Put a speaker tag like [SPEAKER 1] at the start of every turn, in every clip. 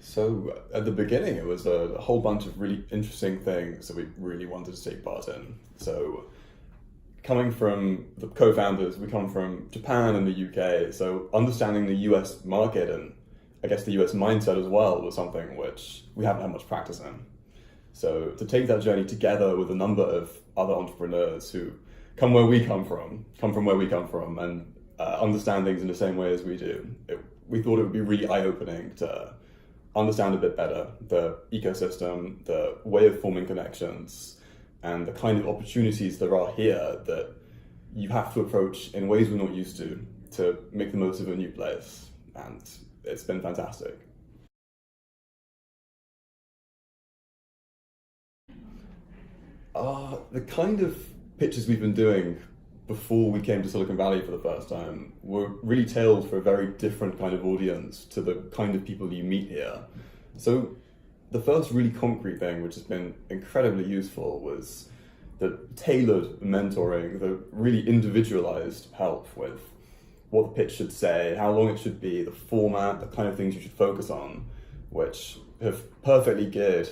[SPEAKER 1] So at the beginning, it was a whole bunch of really interesting things that we really wanted to take part in. So coming from the co-founders, we come from Japan and the UK. So understanding the US market and I guess the US mindset as well was something which we haven't had much practice in. So to take that journey together with a number of other entrepreneurs who come where we come from where we come from, and understand things in the same way as we do, we thought it would be really eye-opening to understand a bit better the ecosystem, the way of forming connections, and the kind of opportunities there are here that you have to approach in ways we're not used to make the most of a new place. And it's been fantastic. The kind of pitches we've been doing before we came to Silicon Valley for the first time were really tailored for a very different kind of audience to the kind of people you meet here. So the first really concrete thing, which has been incredibly useful, was the tailored mentoring, the really individualized help with what the pitch should say, how long it should be, the format, the kind of things you should focus on, which have perfectly geared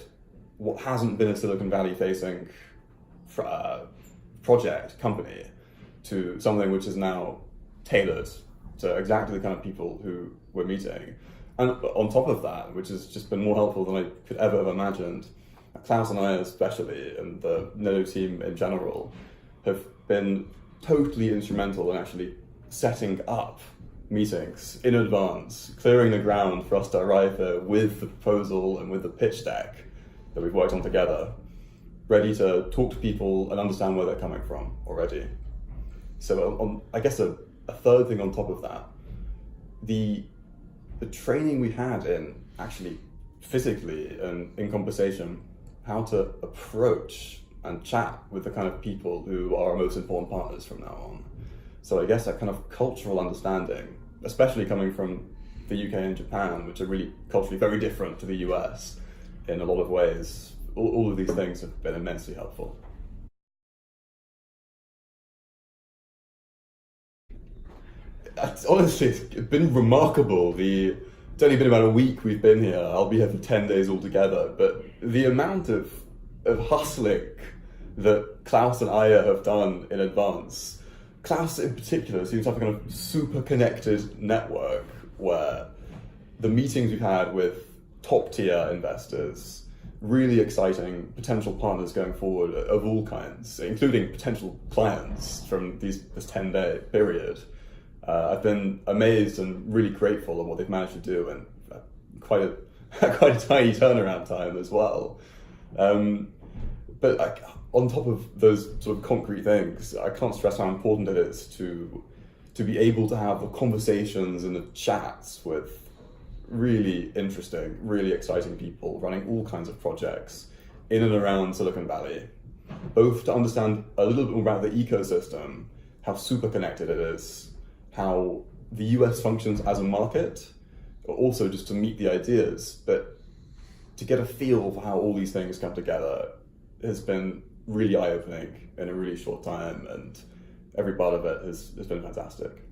[SPEAKER 1] what hasn't been a Silicon Valley facing company to something which is now tailored to exactly the kind of people who we're meeting. And on top of that, which has just been more helpful than I could ever have imagined, Klaus and I especially, and the NEDO team in general, have been totally instrumental in actually setting up meetings in advance, clearing the ground for us to arrive here with the proposal and with the pitch deck that we've worked on together, ready to talk to people and understand where they're coming from already. So I guess a third thing on top of that, the training we had in actually physically and in conversation, how to approach and chat with the kind of people who are our most important partners from now on. So I guess that kind of cultural understanding, especially coming from the UK and Japan, which are really culturally very different to the US in a lot of ways, all of these things have been immensely helpful. Honestly, it's been remarkable. It's only been about a week we've been here. I'll be here for 10 days altogether, but the amount of hustling that Klaus and Aya have done in advance. Klaus in particular seems to have a kind of super connected network where the meetings we've had with top tier investors, really exciting potential partners going forward of all kinds, including potential clients from this 10-day period. I've been amazed and really grateful of what they've managed to do, and quite a tiny turnaround time as well. But on top of those sort of concrete things, I can't stress how important it is to be able to have the conversations and the chats with really interesting, really exciting people running all kinds of projects in and around Silicon Valley, both to understand a little bit more about the ecosystem, how super connected it is, how the US functions as a market, also just to meet the ideas, but to get a feel for how all these things come together has been really eye-opening in a really short time, and every part of it has been fantastic.